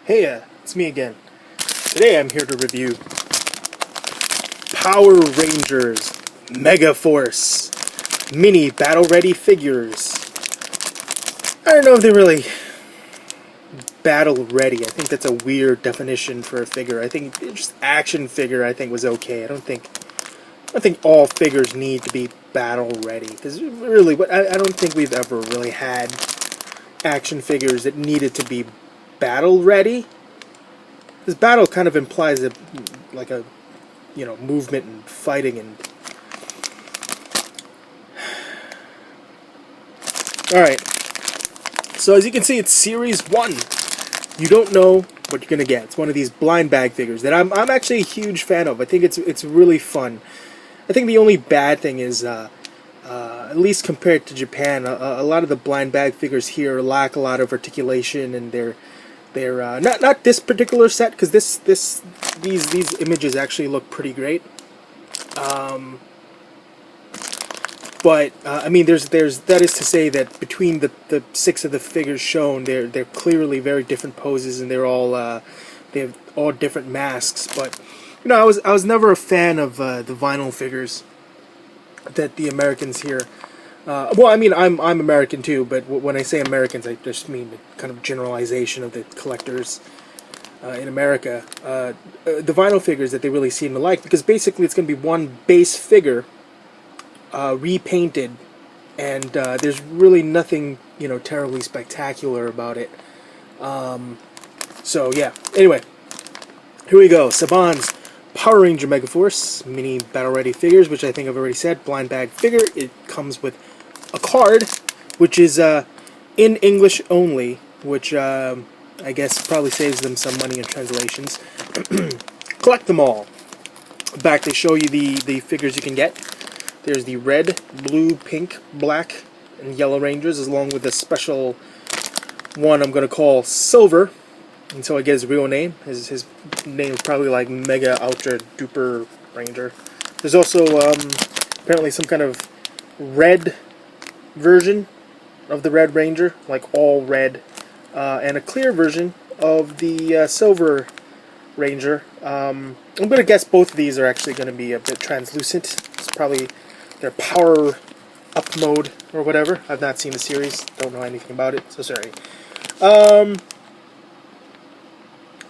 Hey, it's me again. Today I'm here to review Power Rangers Megaforce mini battle-ready figures. I don't know if they're really battle-ready. I think that's a weird definition for a figure. I think just action figure I think was okay. I don't think all figures need to be battle-ready, because really, I don't think we've ever really had action figures that needed to be battle-ready. This battle kind of implies like a movement and fighting and. All right. So as you can see, it's Series 1. You don't know what you're gonna get. It's one of these blind bag figures that I'm actually a huge fan of. I think it's really fun. I think the only bad thing is, at least compared to Japan, a lot of the blind bag figures here lack a lot of articulation, and they're not this particular set, because these images actually look pretty great. But I mean, that is to say that between the 6 of the figures shown, they're clearly very different poses, and they have all different masks. But I was never a fan of the vinyl figures that the Americans here. Well, I mean, I'm American too, but when I say Americans, I just mean the kind of generalization of the collectors in America. The vinyl figures that they really seem to like, because basically it's going to be one base figure repainted, and there's really nothing terribly spectacular about it. So yeah. Anyway, here we go. Saban's Power Ranger Megaforce mini battle ready figures, which I think I've already said. Blind bag figure. It comes with a card, which is in English only, which I guess probably saves them some money in translations. Collect them all. Back they show you the figures you can get. There's the red, blue, pink, black, and yellow Rangers, along with a special one I'm going to call Silver, until I get his real name. His name is probably like Mega Ultra Duper Ranger. There's also apparently some kind of red version of the Red Ranger, like all red, and a clear version of the Silver Ranger. I'm going to guess both of these are actually going to be a bit translucent. It's probably their power up mode or whatever. I've not seen the series, don't know anything about it, so sorry.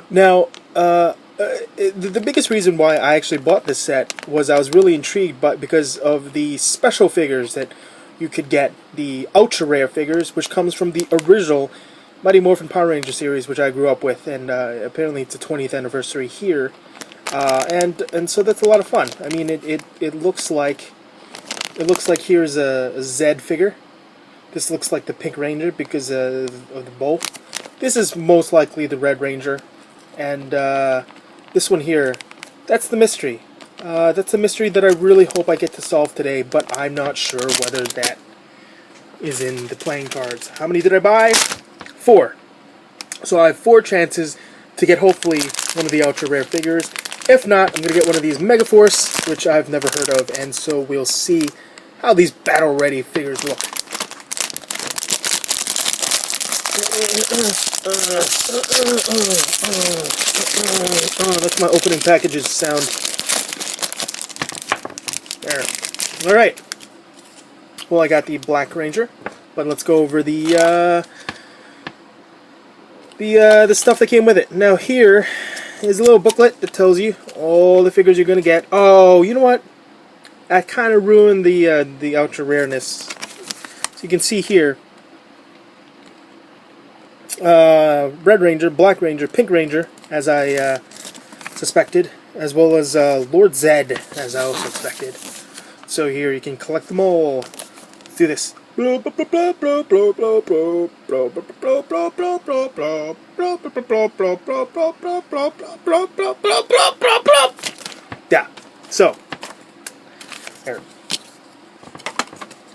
Now, the biggest reason why I actually bought this set was I was really intrigued because of the special figures that you could get, the ultra rare figures, which comes from the original Mighty Morphin Power Ranger series, which I grew up with, and apparently it's the 20th anniversary here, and so that's a lot of fun. I mean, it looks like here's a Zed figure. This looks like the Pink Ranger because of the bow. This is most likely the Red Ranger. And this one here, that's the mystery. That's a mystery that I really hope I get to solve today, but I'm not sure whether that is in the playing cards. How many did I buy? 4. So I have 4 chances to get hopefully one of the ultra rare figures. If not, I'm going to get one of these Megaforce, which I've never heard of, and so we'll see how these battle-ready figures look. That's my opening packages sound. There. Alright. Well, I got the Black Ranger, but let's go over the stuff that came with it. Now here is a little booklet that tells you all the figures you're going to get. Oh, you know what? I kind of ruined the ultra rareness. So you can see here, Red Ranger, Black Ranger, Pink Ranger, as I suspected, as well as Lord Zed, as I also expected. So here you can collect them all. Let's do this. Yeah. So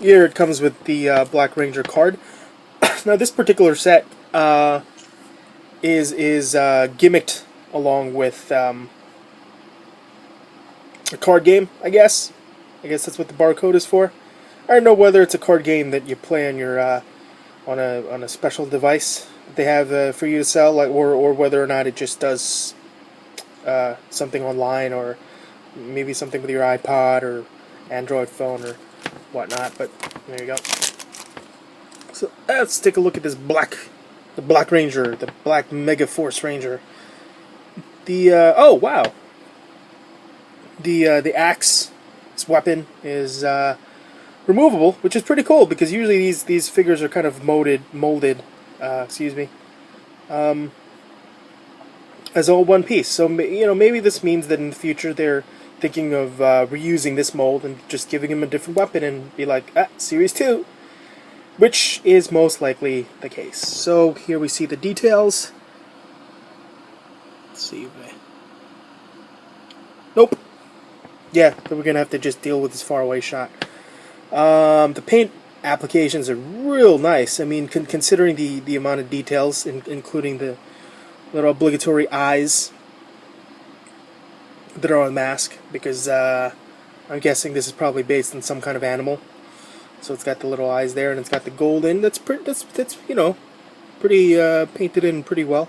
here it comes with the Black Ranger card. Now this particular set is gimmicked along with a card game, I guess. I guess that's what the barcode is for. I don't know whether it's a card game that you play on your on a special device that they have for you to sell, like, or whether or not it just does something online, or maybe something with your iPod or Android phone or whatnot. But there you go. So let's take a look at this the Black Ranger, the Black Megaforce Ranger. The oh wow, the axe, this weapon is removable, which is pretty cool because usually these figures are kind of molded. Excuse me. As all one piece. So maybe this means that in the future they're thinking of reusing this mold and just giving him a different weapon and be like, Series 2, which is most likely the case. So here we see the details. Let's see. Nope. Yeah, we're gonna have to just deal with this faraway shot. The paint applications are real nice. I mean, considering the amount of details, including the little obligatory eyes that are on the mask, because I'm guessing this is probably based on some kind of animal. So it's got the little eyes there, and it's got the gold in. That's pretty painted in pretty well.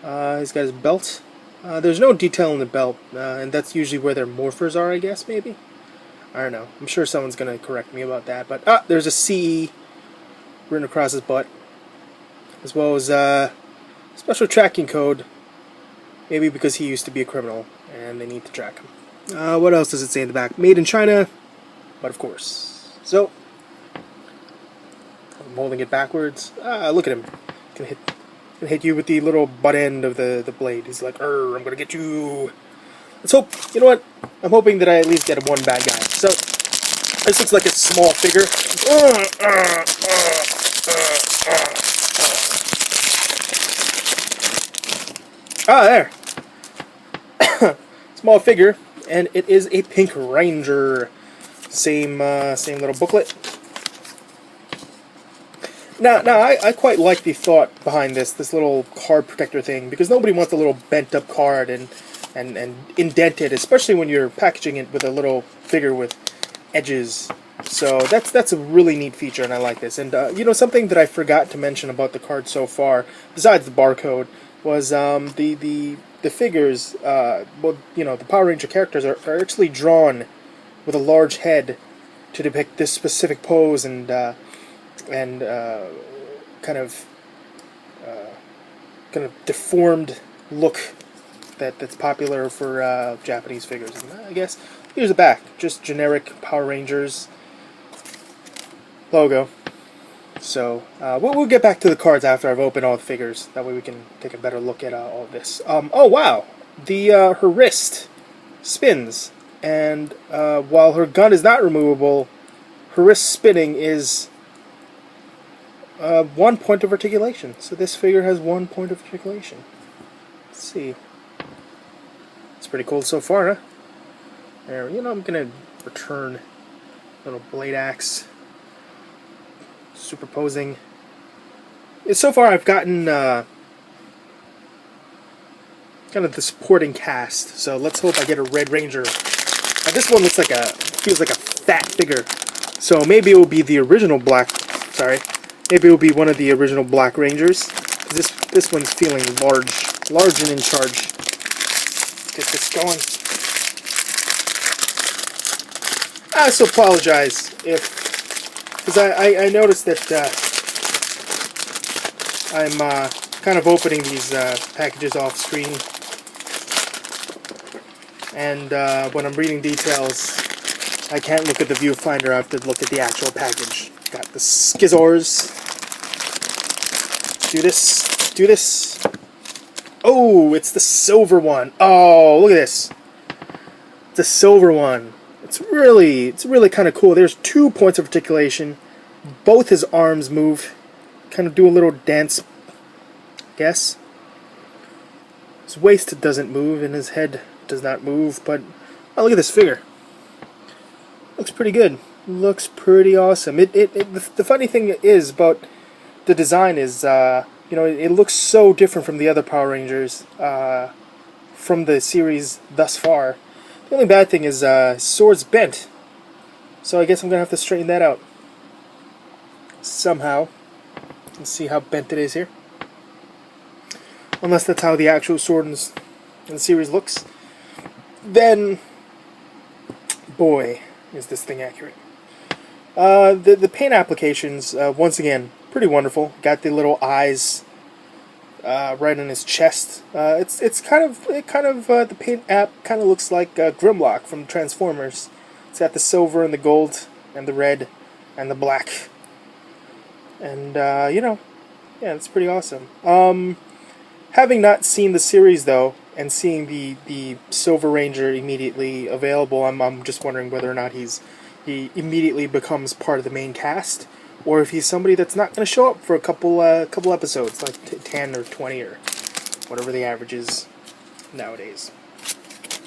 He's got his belt. There's no detail in the belt, and that's usually where their morphers are, I guess, maybe. I don't know. I'm sure someone's going to correct me about that. But there's a CE written across his butt, as well as special tracking code, maybe because he used to be a criminal and they need to track him. What else does it say in the back? Made in China, but of course. So, I'm holding it backwards. Look at him. Gonna hit you with the little butt end of the blade. He's like, I'm gonna get you. Let's hope, you know what? I'm hoping that I at least get one bad guy. So, this looks like a small figure. There. Small figure, and it is a Pink Ranger. Same little booklet. Now I quite like the thought behind this little card protector thing, because nobody wants a little bent up card and indented, especially when you're packaging it with a little figure with edges. So that's a really neat feature, and I like this. And something that I forgot to mention about the card so far, besides the barcode, was the figures. The Power Ranger characters are actually drawn with a large head to depict this specific pose and kind of deformed look that's popular for Japanese figures. And I guess here's the back, just generic Power Rangers logo. So we'll get back to the cards after I've opened all the figures. That way we can take a better look at all of this. Oh wow, her wrist spins, and while her gun is not removable, her wrist spinning is 1 point of articulation. So this figure has 1 point of articulation. Let's see. It's pretty cool so far, huh? There, I'm gonna return little blade axe. Superposing. So far I've gotten kind of the supporting cast, so let's hope I get a Red Ranger. Now this one feels like a fat figure, so maybe it will be the original maybe it will be one of the original Black Rangers. This one's feeling large and in charge. Get this going. I also apologize because I noticed that I'm kind of opening these packages off screen, and when I'm reading details, I can't look at the viewfinder. I have to look at the actual package. Got the Skizors. Do this. Oh, it's the silver one. Oh, look at this. The silver one. It's really kind of cool. There's 2 points of articulation. Both his arms move. Kind of do a little dance, I guess. His waist doesn't move, and his head does not move. But look at this figure. Looks pretty good. Looks pretty awesome. The funny thing is about the design is, it looks so different from the other Power Rangers from the series thus far. The only bad thing is his sword's bent, so I guess I'm gonna have to straighten that out somehow. Let's see how bent it is here. unless that's how the actual sword in the series looks, then, boy, is this thing accurate. The paint applications, once again, pretty wonderful. Got the little eyes right on his chest. It's kind of the paint app kind of looks like Grimlock from Transformers. It's got the silver and the gold and the red and the black, and yeah, it's pretty awesome. Having not seen the series though, and seeing the Silver Ranger immediately available, I'm just wondering whether or not he immediately becomes part of the main cast, or if he's somebody that's not going to show up for a couple episodes, like 10 or 20 or whatever the average is nowadays.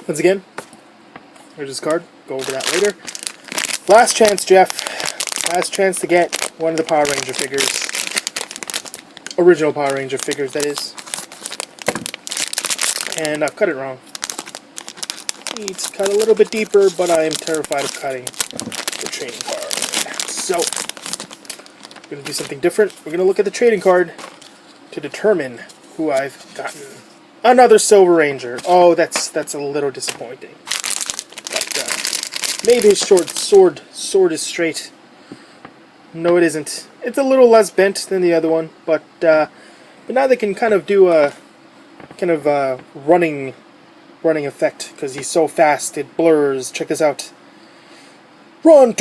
Once again, here's his card. Go over that later. Last chance, Jeff. Last chance to get one of the Power Ranger figures. Original Power Ranger figures, that is. And I've cut it wrong. Needs to cut a little bit deeper, but I am terrified of cutting the trading card. So, we're going to do something different. We're going to look at the trading card to determine who I've gotten. Another Silver Ranger. Oh, that's a little disappointing. But maybe his sword is straight. No, it isn't. It's a little less bent than the other one, but now they can kind of do a running effect, because he's so fast it blurs. Check this out. Run! You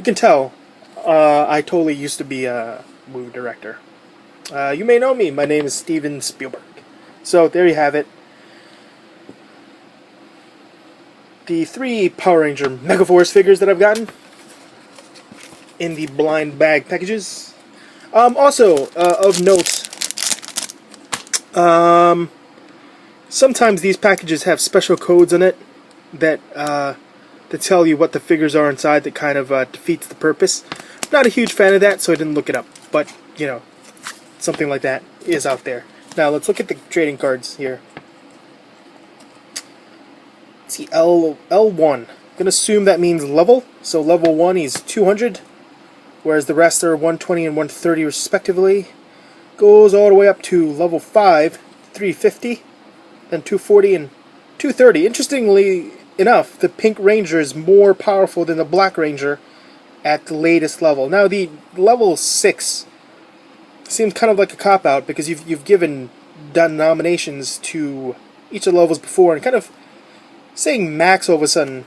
can tell I totally used to be a movie director. You may know me. My name is Steven Spielberg. So there you have it. The 3 Power Ranger Megaforce figures that I've gotten in the blind bag packages. Also, of note, sometimes these packages have special codes in it that tell you what the figures are inside, that kind of defeats the purpose. I'm not a huge fan of that, so I didn't look it up. But, you know, something like that is out there. Now, let's look at the trading cards here. Let's see, L1. I'm going to assume that means level. So level 1 is 200, whereas the rest are 120 and 130 respectively. Goes all the way up to level 5, 350, then 240 and 230. Interestingly enough, the Pink Ranger is more powerful than the Black Ranger at the latest level. Now, the level 6 seems kind of like a cop-out, because you've done nominations to each of the levels before, and kind of saying max all of a sudden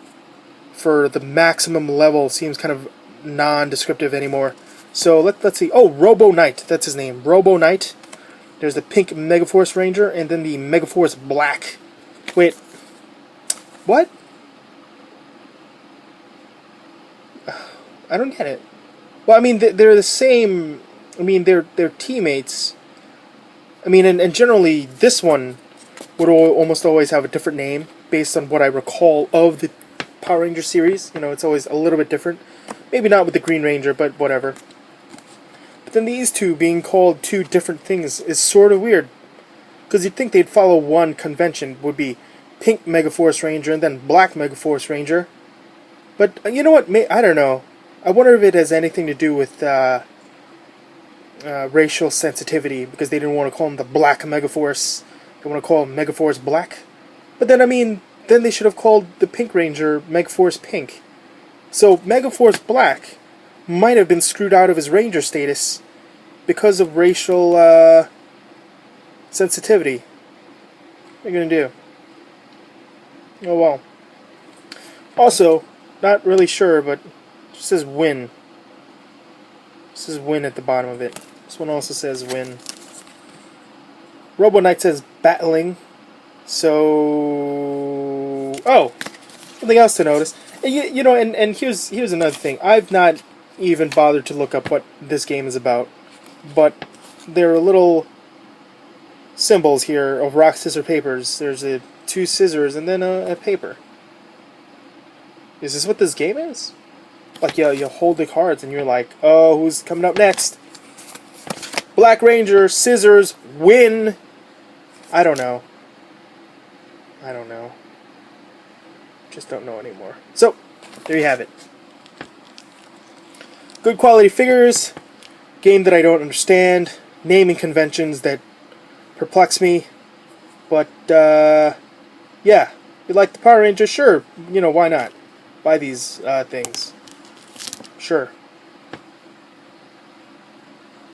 for the maximum level seems kind of non-descriptive anymore. So let's see. Oh, Robo Knight. That's his name. Robo Knight. There's the pink Megaforce Ranger, and then the Megaforce Black. Wait. What? I don't get it. Well, I mean, they're the same. I mean, they're teammates. I mean, and generally, this one would almost always have a different name based on what I recall of the Power Ranger series. You know, it's always a little bit different. Maybe not with the Green Ranger, but whatever. But then these two being called two different things is sort of weird. Because you'd think they'd follow one convention. Would be Pink Megaforce Ranger and then Black Megaforce Ranger. But you know what? I don't know. I wonder if it has anything to do with racial sensitivity. Because they didn't want to call him the Black Megaforce. They want to call him Megaforce Black. But then, I mean, then they should have called the Pink Ranger Megaforce Pink. So Megaforce Black might have been screwed out of his Ranger status because of racial sensitivity. What are you going to do? Oh well. Also, not really sure, but it says win. It says win at the bottom of it. This one also says win. Robo Knight says battling. So... oh! Something else to notice. You know, and here's another thing. I've not even bothered to look up what this game is about. But there are little symbols here of rock, scissors, papers. There's two scissors and then a paper. Is this what this game is? Like, you hold the cards and you're like, oh, who's coming up next? Black Ranger, scissors, win. I don't know. Just don't know anymore. So, there you have it. Good quality figures. Game that I don't understand. naming conventions that perplex me. But, yeah. You like the Power Rangers? Sure. You know, why not? Buy these things. Sure.